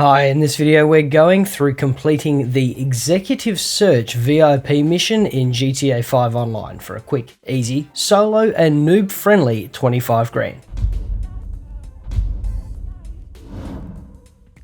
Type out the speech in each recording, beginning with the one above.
Hi, in this video we're going through completing the Executive Search VIP mission in GTA 5 Online for a quick, easy, solo and noob friendly 25 grand.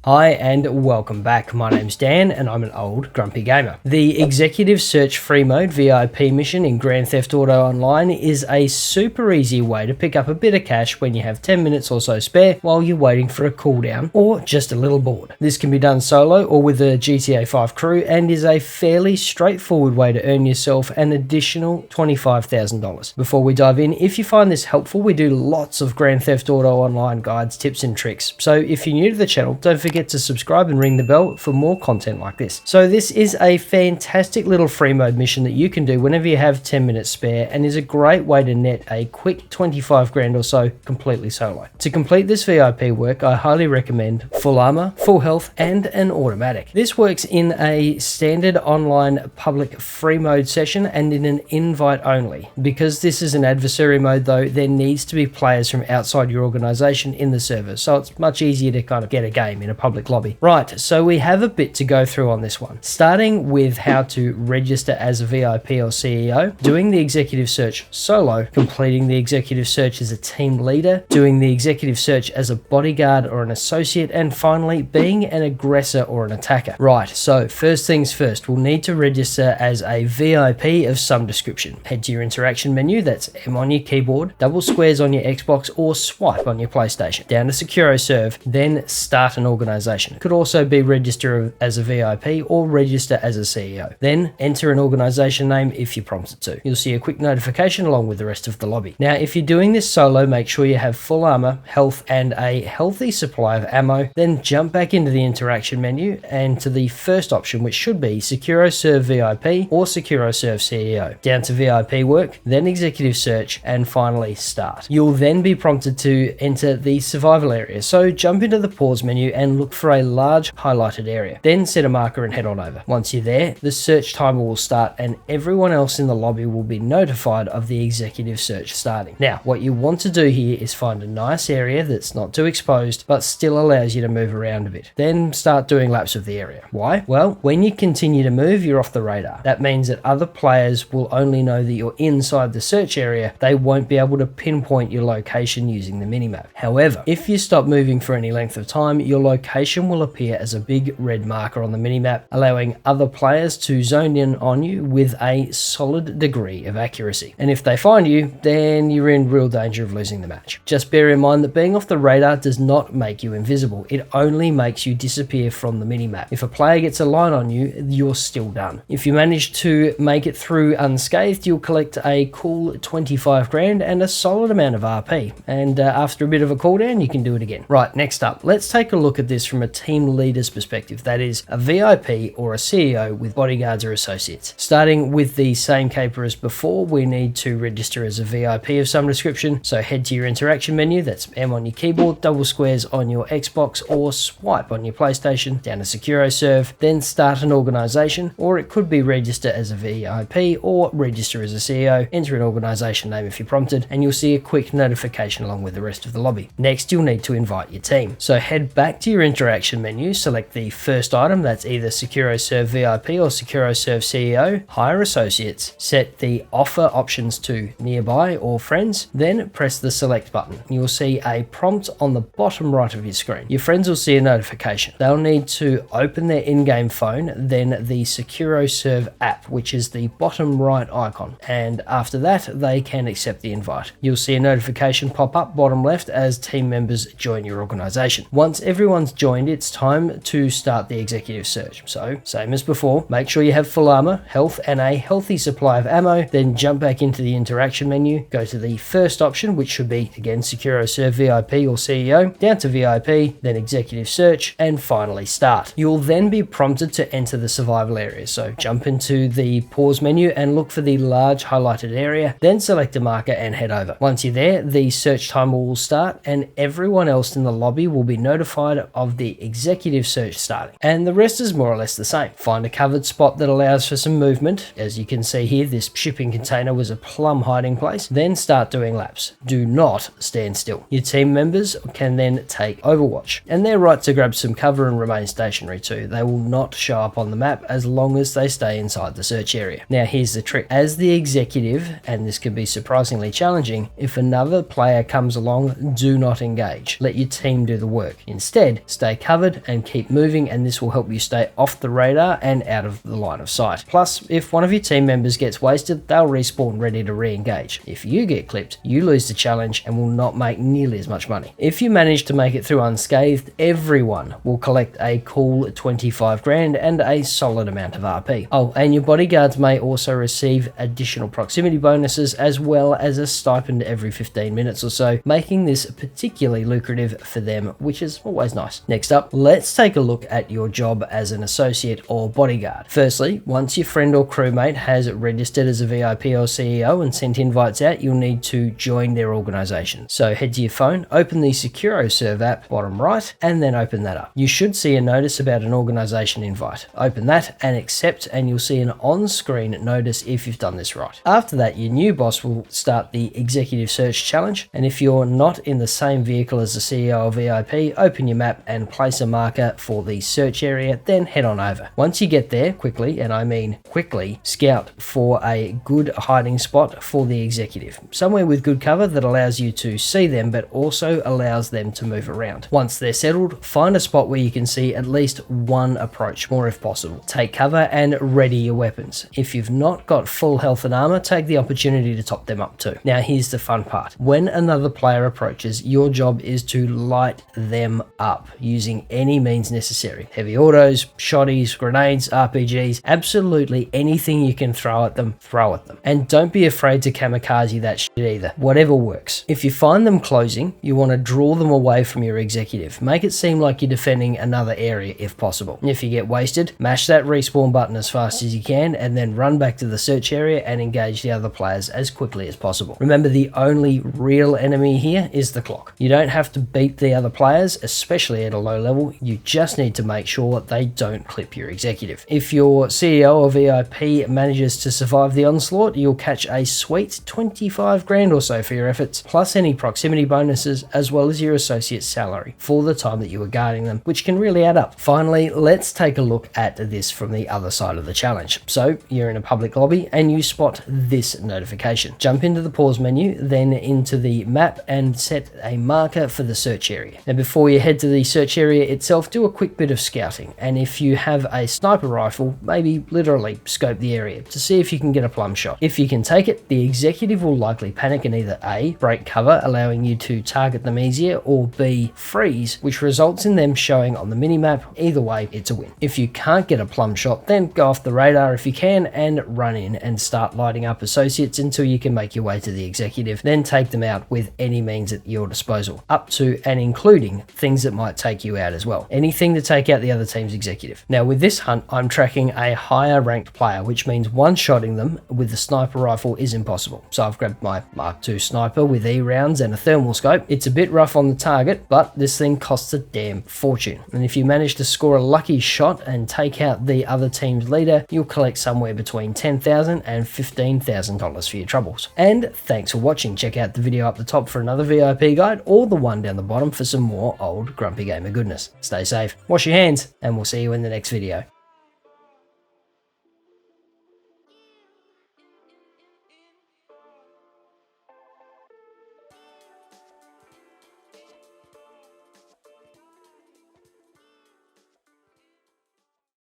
Hi and welcome back, my name's Dan and I'm an old grumpy gamer. The Executive Search Free Mode VIP mission in Grand Theft Auto Online is a super easy way to pick up a bit of cash when you have 10 minutes or so spare while you're waiting for a cooldown or just a little bored. This can be done solo or with a GTA 5 crew and is a fairly straightforward way to earn yourself an additional $25,000. Before we dive in, if you find this helpful, we do lots of Grand Theft Auto Online guides, tips and tricks. So if you're new to the channel, don't forget to subscribe and ring the bell for more content like this. So this is a fantastic little free mode mission that you can do whenever you have 10 minutes spare and is a great way to net a quick 25 grand or so completely solo. To complete this VIP work, I highly recommend full armor, full health and an automatic. This works in a standard online public free mode session and in an invite only. Because this is an adversary mode though, there needs to be players from outside your organization in the server, so it's much easier to kind of get a game in a public lobby. Right, so we have a bit to go through on this one. Starting with how to register as a VIP or CEO, doing the executive search solo, completing the executive search as a team leader, doing the executive search as a bodyguard or an associate, and finally being an aggressor or an attacker. Right, so first things first, we'll need to register as a VIP of some description. Head to your interaction menu, that's M on your keyboard, double squares on your Xbox or swipe on your PlayStation. Down to SecuroServe, then start an organization. Could also be register as a VIP or register as a CEO. Then enter an organization name if you're prompted to. You'll see a quick notification along with the rest of the lobby. Now, if you're doing this solo, make sure you have full armor, health, and a healthy supply of ammo. Then jump back into the interaction menu and to the first option, which should be SecuroServe VIP or SecuroServe CEO. Down to VIP work, then executive search, and finally start. You'll then be prompted to enter the survival area. So jump into the pause menu and look for a large highlighted area. Then set a marker and head on over. Once you're there, the search timer will start and everyone else in the lobby will be notified of the executive search starting. Now, what you want to do here is find a nice area that's not too exposed, but still allows you to move around a bit. Then start doing laps of the area. Why? Well, when you continue to move, you're off the radar. That means that other players will only know that you're inside the search area. They won't be able to pinpoint your location using the minimap. However, if you stop moving for any length of time, your location will appear as a big red marker on the minimap, allowing other players to zone in on you with a solid degree of accuracy. And if they find you, then you're in real danger of losing the match. Just bear in mind that being off the radar does not make you invisible. It only makes you disappear from the minimap. If a player gets a line on you, you're still done. If you manage to make it through unscathed, you'll collect a cool 25 grand and a solid amount of RP. And after a bit of a cooldown, you can do it again. Right, next up, let's take a look at this from a team leader's perspective, that is a VIP or a CEO with bodyguards or associates. Starting with the same caper as before, we need to register as a VIP of some description, so head to your interaction menu, that's M on your keyboard, double squares on your Xbox or swipe on your PlayStation, down to SecuroServe, then start an organization, or it could be register as a VIP or register as a CEO, enter an organization name if you're prompted, and you'll see a quick notification along with the rest of the lobby. Next, you'll need to invite your team. So head back to your interaction menu, select the first item, that's either SecuroServe VIP or SecuroServe CEO, hire associates, set the offer options to nearby or friends, then press the select button. You'll see a prompt on the bottom right of your screen. Your friends will see a notification. They'll need to open their in-game phone, then the SecuroServe app, which is the bottom right icon, and after that they can accept the invite. You'll see a notification pop up bottom left as team members join your organization. Once everyone's joined, it's time to start the executive search. So, same as before, make sure you have full armor, health, and a healthy supply of ammo, then jump back into the interaction menu, go to the first option, which should be, again, SecuroServe VIP or CEO, down to VIP, then executive search, and finally start. You'll then be prompted to enter the survival area, so jump into the pause menu and look for the large highlighted area, then select a marker and head over. Once you're there, the search timer will start, and everyone else in the lobby will be notified of of the executive search starting. And the rest is more or less the same. Find a covered spot that allows for some movement. As you can see here, this shipping container was a plum hiding place. Then start doing laps. Do not stand still. Your team members can then take overwatch, and they're right to grab some cover and remain stationary too. They will not show up on the map as long as they stay inside the search area. Now here's the trick. As the executive, and this can be surprisingly challenging, if another player comes along, do not engage. Let your team do the work. Instead, stay covered and keep moving, and this will help you stay off the radar and out of the line of sight. Plus, if one of your team members gets wasted, they'll respawn ready to re-engage. If you get clipped, you lose the challenge and will not make nearly as much money. If you manage to make it through unscathed, everyone will collect a cool 25 grand and a solid amount of RP. Oh, and your bodyguards may also receive additional proximity bonuses as well as a stipend every 15 minutes or so, making this particularly lucrative for them, which is always nice. Next up, let's take a look at your job as an associate or bodyguard. Firstly, once your friend or crewmate has registered as a VIP or CEO and sent invites out, you'll need to join their organization. So head to your phone, open the SecuroServe app, bottom right, and then open that up. You should see a notice about an organization invite. Open that and accept, and you'll see an on-screen notice if you've done this right. After that, your new boss will start the executive search challenge, and if you're not in the same vehicle as the CEO or VIP, open your map and place a marker for the search area, then head on over. Once you get there, quickly, and I mean quickly, scout for a good hiding spot for the executive. Somewhere with good cover that allows you to see them, but also allows them to move around. Once they're settled, find a spot where you can see at least one approach, more if possible. Take cover and ready your weapons. If you've not got full health and armor, take the opportunity to top them up too. Now here's the fun part. When another player approaches, your job is to light them up using any means necessary. Heavy autos, shotties, grenades, RPGs, absolutely anything you can throw at them, throw at them. And don't be afraid to kamikaze that shit either. Whatever works. If you find them closing, you want to draw them away from your executive. Make it seem like you're defending another area if possible. If you get wasted, mash that respawn button as fast as you can and then run back to the search area and engage the other players as quickly as possible. Remember, the only real enemy here is the clock. You don't have to beat the other players, especially at a low level. You just need to make sure they don't clip your executive. If your CEO or VIP manages to survive the onslaught, you'll catch a sweet 25 grand or so for your efforts, plus any proximity bonuses as well as your associate's salary for the time that you were guarding them, which can really add up. Finally, let's take a look at this from the other side of the challenge. So you're in a public lobby and you spot this notification. Jump into the pause menu, then into the map and set a marker for the search area. Now before you head to the search area itself, do a quick bit of scouting, and if you have a sniper rifle, maybe literally scope the area to see if you can get a plum shot. If you can take it, the executive will likely panic and either A, break cover, allowing you to target them easier, or B, freeze, which results in them showing on the minimap. Either way, it's a win. If you can't get a plum shot, then go off the radar if you can and run in and start lighting up associates until you can make your way to the executive, then take them out with any means at your disposal, up to and including things that might take you out as well. Anything to take out the other team's executive. Now with this hunt, I'm tracking a higher ranked player, which means one-shotting them with the sniper rifle is impossible. So I've grabbed my Mark II sniper with E rounds and a thermal scope. It's a bit rough on the target, but this thing costs a damn fortune. And if you manage to score a lucky shot and take out the other team's leader, you'll collect somewhere between $10,000 and $15,000 for your troubles. And thanks for watching. Check out the video up the top for another VIP guide, or the one down the bottom for some more old Grumpy Gamer goodness. Stay safe, wash your hands, and we'll see you in the next video.